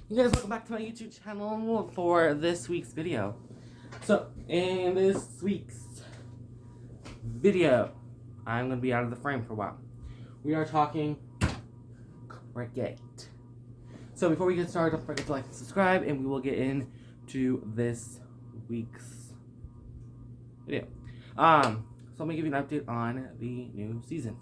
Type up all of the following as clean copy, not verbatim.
You guys, welcome back to my YouTube channel for this week's video. So, in this week's video, I'm going to be out of the frame for a while. We are talking Cricut. So, before we get started, don't forget to like and subscribe, and we will get into this week's video. So, I'm going to give you an update on the new season.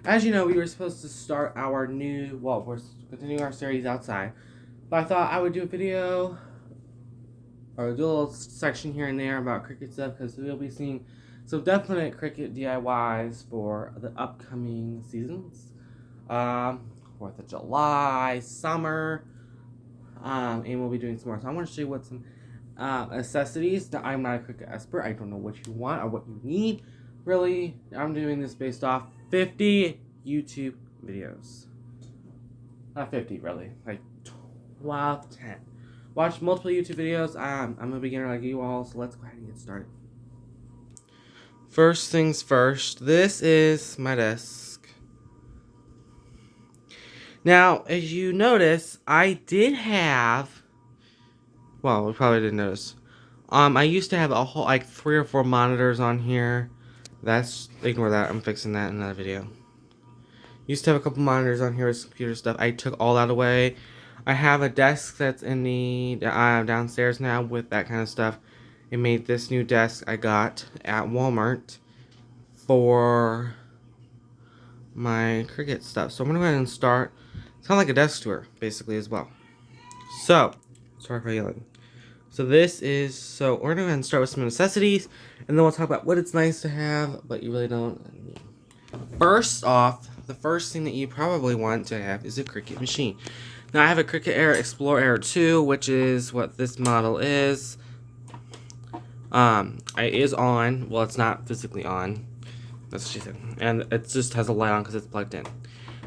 As you know, we were supposed to start our new, we're continuing our series outside. But I thought I would do a video, or do a little section here and there about Cricut stuff, because we'll be seeing some definite Cricut DIYs for the upcoming seasons. 4th of July, summer, and we'll be doing some more. So I want to show you what some necessities. Now, I'm not a Cricut expert. I don't know what you want or what you need. Really, I'm doing this based off 50 YouTube videos. Not 50, really. Like 12, 10. Watch multiple YouTube videos. I'm a beginner like you all, so let's go ahead and get started. First things first, this is my desk. Now, as you notice, I did have, well, we probably didn't notice. I used to have a whole, like 3 or 4 monitors on here. Ignore that. I'm fixing that in another video. Used to have a couple monitors on here with computer stuff. I took all that away. I have a desk that's in the downstairs now with that kind of stuff. It made this new desk I got at Walmart for my Cricut stuff. So I'm going to go ahead and start. It's kind of like a desk tour, basically, as well. So, sorry for yelling. So we're going to go ahead and start with some necessities, and then we'll talk about what it's nice to have, but you really don't need. First off, the first thing that you probably want to have is a Cricut machine. Now I have a Cricut Air Explorer Air 2, which is what this model is. It is on. Well, it's not physically on. That's what she said. And it just has a light on because it's plugged in.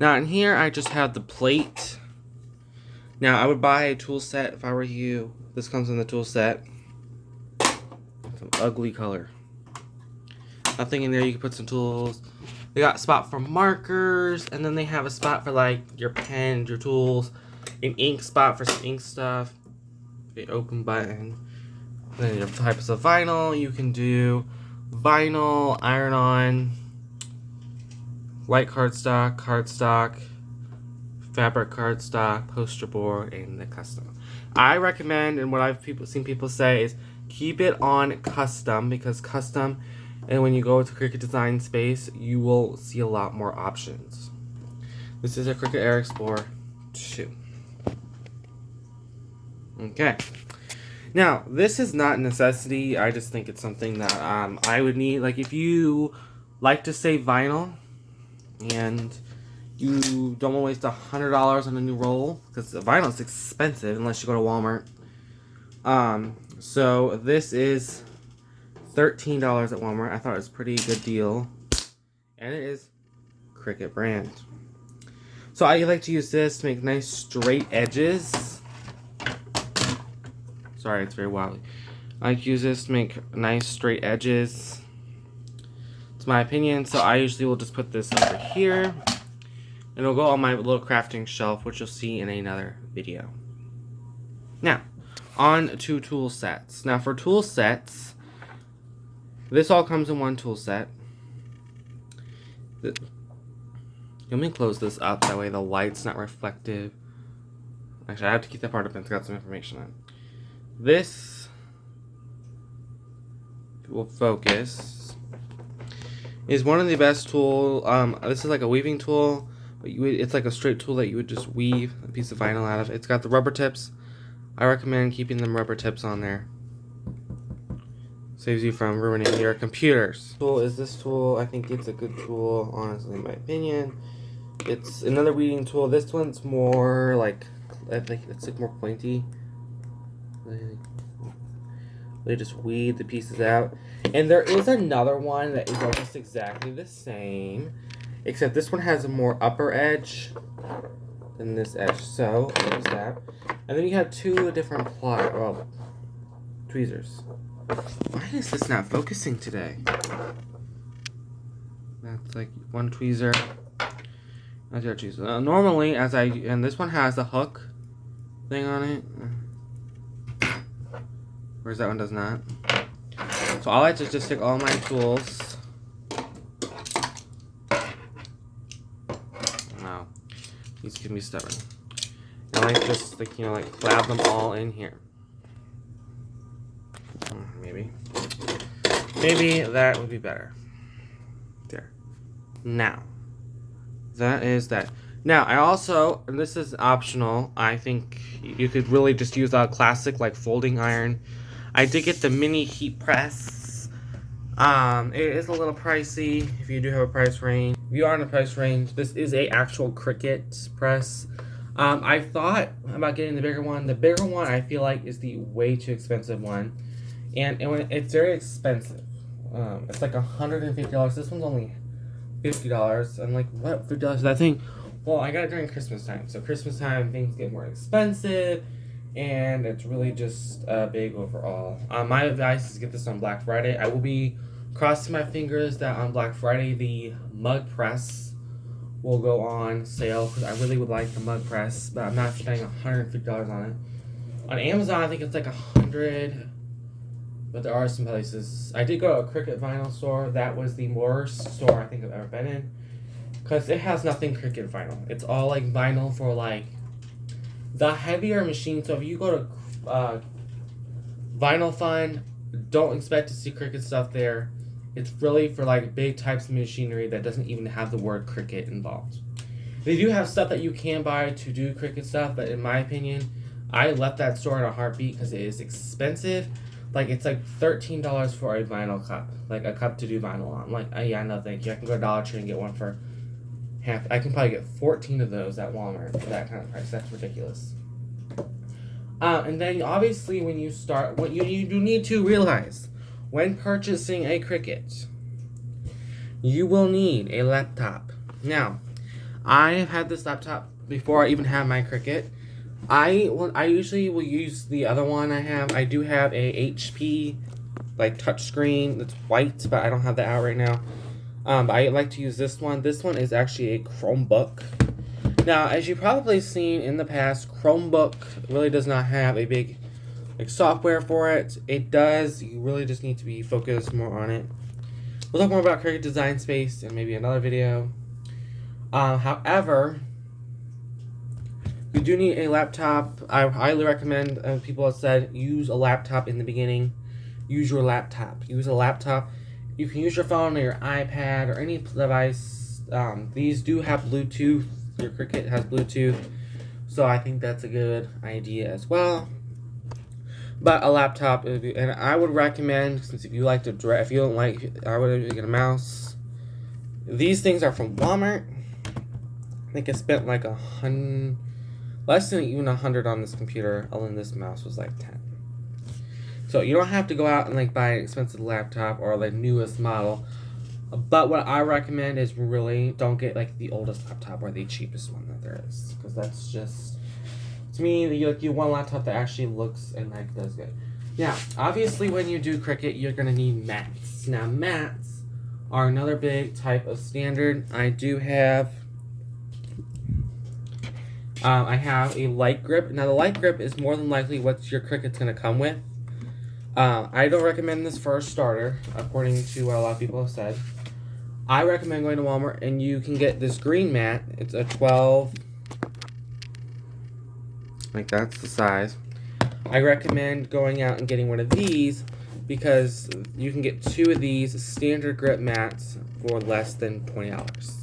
Now in here, I just have the plate. Now I would buy a tool set if I were you. This comes in the tool set. Some ugly color. Nothing in there. You can put some tools. They got a spot for markers, and then they have a spot for like your pen, your tools, an ink spot for some ink stuff, the open button. Then your types of vinyl. You can do vinyl, iron-on, white cardstock, fabric cardstock, poster board, and the custom. I recommend, and what I've seen people say is keep it on custom, because custom, and when you go to Cricut Design Space, you will see a lot more options. This is a Cricut Air Explorer 2. Okay. Now, this is not a necessity. I just think it's something that I would need. Like, if you like to save vinyl, and you don't want to waste $100 on a new roll, because the vinyl is expensive unless you go to Walmart. So this is $13 at Walmart. I thought it was a pretty good deal, and it is Cricut brand. So I like to use this to make nice straight edges. Sorry, it's very wobbly. I like to use this to make nice straight edges. It's my opinion. So I usually will just put this over here. And it'll go on my little crafting shelf, which you'll see in another video. Now, on to tool sets. Now, for tool sets, this all comes in one tool set. Let me close this up, that way the light's not reflective. Actually, I have to keep that part up and it's got some information on it. This will focus. Is one of the best tool. This is like a weaving tool. But it's like a straight tool that you would just weave a piece of vinyl out of. It's got the rubber tips. I recommend keeping them rubber tips on there. Saves you from ruining your computers. Tool is this tool. I think it's a good tool, honestly, in my opinion. It's another weeding tool. This one's more like, I think it's like more pointy. They just weed the pieces out. And there is another one that is almost exactly the same, except this one has a more upper edge than this edge. So, there's that. And then you have 2 different tweezers. Why is this not focusing today? That's like one tweezer. That's your tweezer. Normally, and this one has a hook thing on it. Whereas that one does not. So I like to just take all my tools. Wow. These can be stubborn. I like just, like, you know, like, clap them all in here. Maybe. Maybe that would be better. There. Now. That is that. Now, I also, and this is optional, I think you could really just use a classic, like, folding iron. I did get the mini heat press. It is a little pricey if you do have a price range. If you are in a price range, this is a actual Cricut press. I thought about getting the bigger one. The bigger one I feel like is the way too expensive one. And it's very expensive. It's like $150. This one's only $50. I'm like, what? $50 for that thing? Well, I got it during Christmas time. So Christmas time, things get more expensive. And it's really just big overall. My advice is get this on Black Friday. I will be crossing my fingers that on Black Friday, the mug press will go on sale. Because I really would like the mug press. But I'm not spending $150 on it. On Amazon, I think it's like $100. But there are some places. I did go to a Cricut vinyl store. That was the worst store I think I've ever been in. Because it has nothing Cricut vinyl. It's all like vinyl for like the heavier machine. So if you go to Vinyl Fund, don't expect to see Cricut stuff there. It's really for like big types of machinery that doesn't even have the word Cricut involved. They do have stuff that you can buy to do Cricut stuff, but in my opinion, I left that store in a heartbeat because it is expensive. Like, it's like $13 for a vinyl cup. Like, a cup to do vinyl on. I'm like, oh, yeah, no, thank you. I can go to Dollar Tree and get one for half. I can probably get 14 of those at Walmart for that kind of price. That's ridiculous. And then, obviously, when you start, what you need to realize, when purchasing a Cricut, you will need a laptop. Now, I have had this laptop before I even have my Cricut. I usually will use the other one I have. I do have a HP, like, touchscreen that's white, but I don't have that out right now. But I like to use this one. This one is actually a Chromebook. Now, as you've probably seen in the past, Chromebook really does not have a big, like, software for it. It does. You really just need to be focused more on it. We'll talk more about Cricut Design Space in maybe another video. However, you do need a laptop. I highly recommend, people have said, use a laptop in the beginning. Use your laptop. Use a laptop. You can use your phone or your iPad or any device. These do have Bluetooth. Your Cricut has Bluetooth. So I think that's a good idea as well. But a laptop, and I would recommend, since if you like to draw, if you don't like, I would get a mouse. These things are from Walmart. I think I spent like less than even 100 on this computer, and this mouse was like 10. So you don't have to go out and like buy an expensive laptop or the newest model. But what I recommend is really don't get like the oldest laptop or the cheapest one that there is, because that's just, to me, you want a laptop that actually looks and like does good. Now, obviously, when you do Cricut, you're gonna need mats. Now, mats are another big type of standard. I do have. I have a light grip. Now, the light grip is more than likely what your Cricut's going to come with. I don't recommend this for a starter, according to what a lot of people have said. I recommend going to Walmart, and you can get this green mat. It's a 12. Like, that's the size. I recommend going out and getting one of these, because you can get 2 of these standard grip mats for less than $20.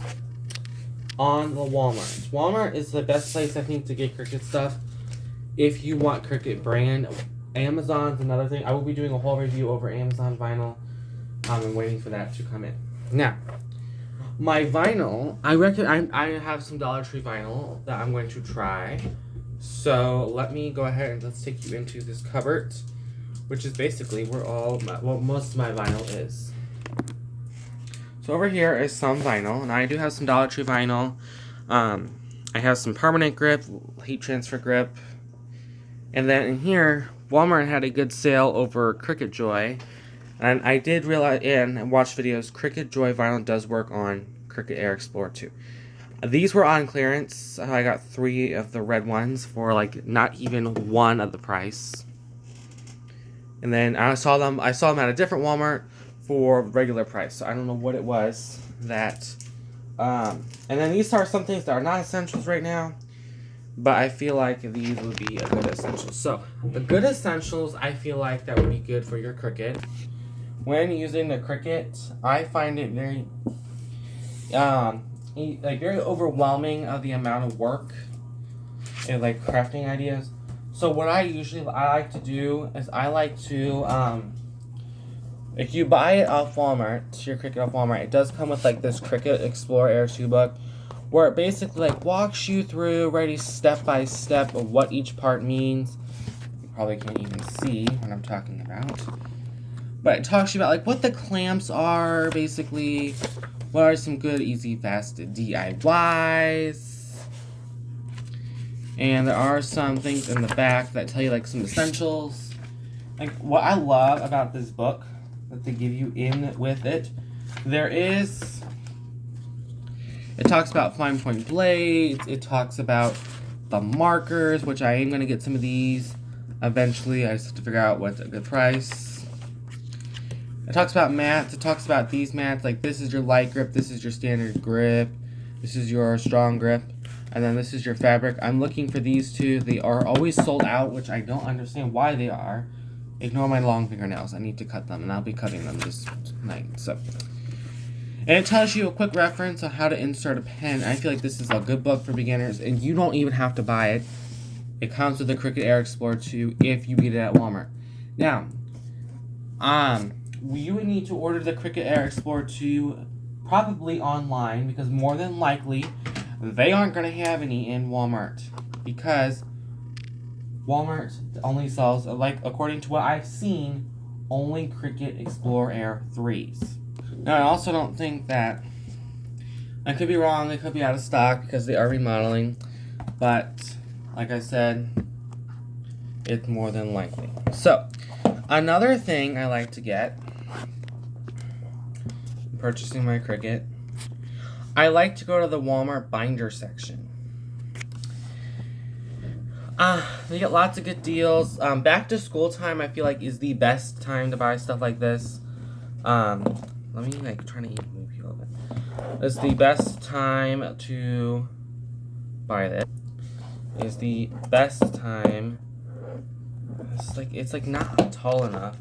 On the Walmart. Walmart is the best place, I think, to get Cricut stuff if you want Cricut brand. Amazon's another thing. I will be doing a whole review over Amazon vinyl. I'm waiting for that to come in. Now, my vinyl, I have some Dollar Tree vinyl that I'm going to try. So let me go ahead and let's take you into this cupboard, which is basically where most of my vinyl is. So over here is some vinyl, and I do have some Dollar Tree vinyl. I have some permanent grip, heat transfer grip, and then in here, Walmart had a good sale over Cricut Joy, and I did realize and watch videos. Cricut Joy vinyl does work on Cricut Air Explorer 2. These were on clearance. I got 3 of the red ones for like not even 1 of the price. And then I saw them at a different Walmart for regular price. So I don't know what it was that. And then these are some things that are not essentials right now, but I feel like these would be a good essential. So the good essentials, I feel like that would be good for your Cricut. When using the Cricut, I find it very, very overwhelming of the amount of work and like crafting ideas. So what I like to do is I like to, if you buy it off Walmart, your Cricut off Walmart, it does come with like this Cricut Explorer Air 2 book, where it basically like walks you through really step by step of what each part means. You probably can't even see what I'm talking about. But it talks to you about like what the clamps are, basically. What are some good, easy, fast DIYs. And there are some things in the back that tell you like some essentials. Like what I love about this book that they give you in with it, it talks about fine point blades, it talks about the markers, which I am going to get some of these eventually. I just have to figure out what's a good price. It talks about mats, it talks about these mats, like this is your light grip, this is your standard grip, this is your strong grip, and then this is your fabric. I'm looking for these 2. They are always sold out, which I don't understand why they are. Ignore my long fingernails. I need to cut them, and I'll be cutting them this night. So, and it tells you a quick reference on how to insert a pen. I feel like this is a good book for beginners, and you don't even have to buy it. It comes with the Cricut Air Explorer 2 if you get it at Walmart. Now, you would need to order the Cricut Air Explorer 2 probably online, because more than likely they aren't going to have any in Walmart, because Walmart only sells, like, according to what I've seen, only Cricut Explorer Air 3s. Now, I also don't think that, I could be wrong, they could be out of stock because they are remodeling, but, like I said, it's more than likely. So, another thing I like to get, purchasing my Cricut, I like to go to the Walmart binder section. They get lots of good deals. Back to school time, I feel like, is the best time to buy stuff like this. Let me, like, try to even move you a little bit. It's the best time to buy this. It's the best time. It's like not tall enough.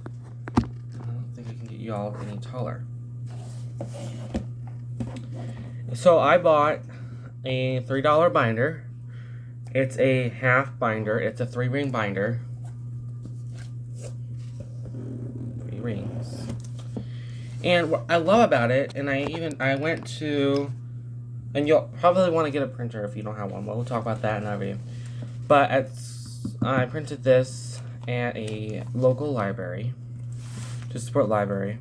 I don't think I can get you all any taller. So I bought a $3 binder. It's a half binder. It's a 3-ring binder. 3 rings. And what I love about it, and I went to, and you'll probably want to get a printer if you don't have one. But we'll talk about that in another video. But I printed this at a local library to support library.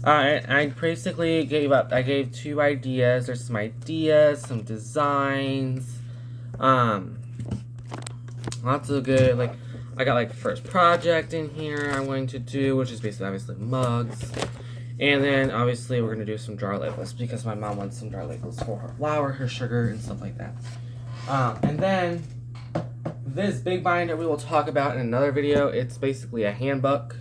I basically gave 2 ideas. There's some ideas, some designs, lots of good, like, I got like the first project in here I'm going to do, which is basically obviously mugs. And then obviously we're going to do some jar labels because my mom wants some jar labels for her flour, her sugar, and stuff like that. And then this big binder we will talk about in another video. It's basically a handbook.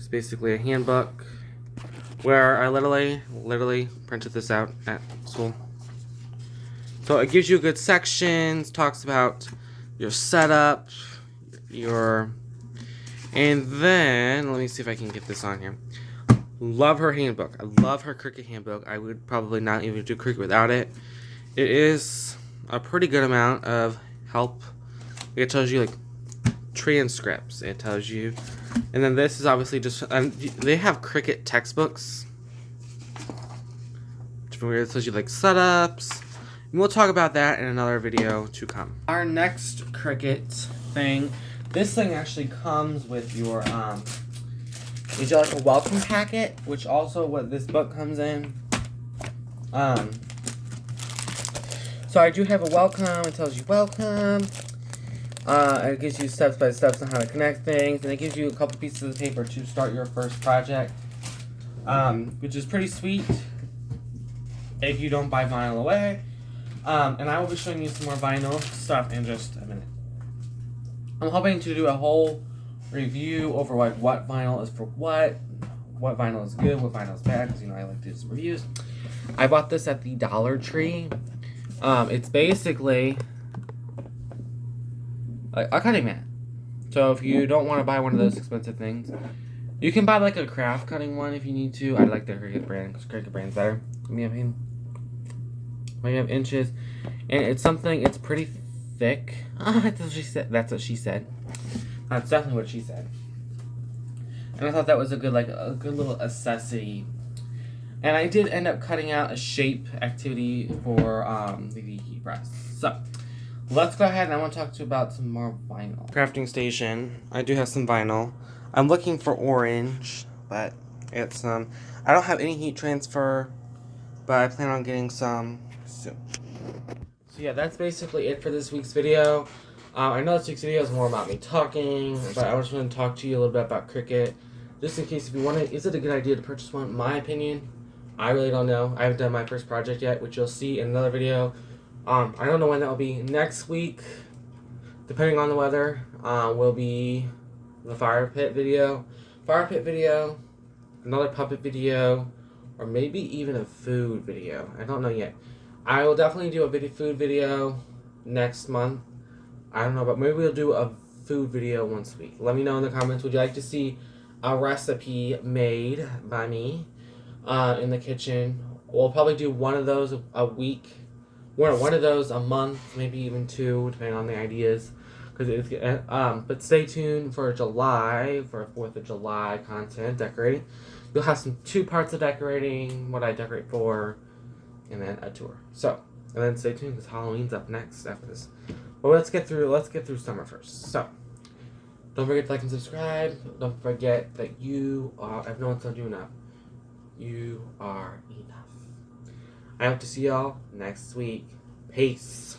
Basically a handbook where I literally printed this out at school. So it gives you good sections, talks about your setup, and then let me see if I can get this on here. Love her handbook. I love her Cricut handbook. I would probably not even do Cricut without it. It is a pretty good amount of help. It tells you like transcripts. It tells you. And then this is obviously just, they have Cricut textbooks. It tells you like setups. And we'll talk about that in another video to come. Our next Cricut thing, this thing actually comes with your, is like a welcome packet, which also what this book comes in. So I do have a welcome, it tells you welcome. It gives you steps by steps on how to connect things, and it gives you a couple pieces of paper to start your first project, which is pretty sweet. if you don't buy vinyl away. And I will be showing you some more vinyl stuff in just a minute. I'm hoping to do a whole review over like what vinyl is for what vinyl is good, what vinyl is bad, because I like to do some reviews. I bought this at the Dollar Tree. It's basically a cutting mat. So if you don't want to buy one of those expensive things, you can buy like a craft cutting one if you need to. I like the Cricut brand because Cricut brand's better. I mean, we have inches, and it's pretty thick. That's what she said. That's what she said. That's definitely what she said. And I thought that was a good little accessory. And I did end up cutting out a shape activity for the heat press. So let's go ahead and I want to talk to you about some more vinyl. Crafting station. I do have some vinyl. I'm looking for orange, but it's I don't have any heat transfer, but I plan on getting some soon. So yeah, that's basically it for this week's video. I know this week's video is more about me talking, but I just want to talk to you a little bit about Cricut. Just in case if you want to, is it a good idea to purchase one? My opinion, I really don't know. I haven't done my first project yet, which you'll see in another video. I don't know when that will be. Next week, depending on the weather, will be the fire pit video, another puppet video, or maybe even a food video. I don't know yet. I will definitely do a food video next month. I don't know, but maybe we'll do a food video once a week. Let me know in the comments. Would you like to see a recipe made by me in the kitchen? We'll probably do one of those a week, one of those a month, maybe even two, depending on the ideas. But stay tuned for July, for 4th of July content, decorating. You'll have 2 parts of decorating, what I decorate for, and then a tour. So, and then stay tuned because Halloween's up next after this. But let's get through summer first. So, don't forget to like and subscribe. Don't forget that you are, if no one's told you enough, you are enough. I hope to see y'all next week. Peace.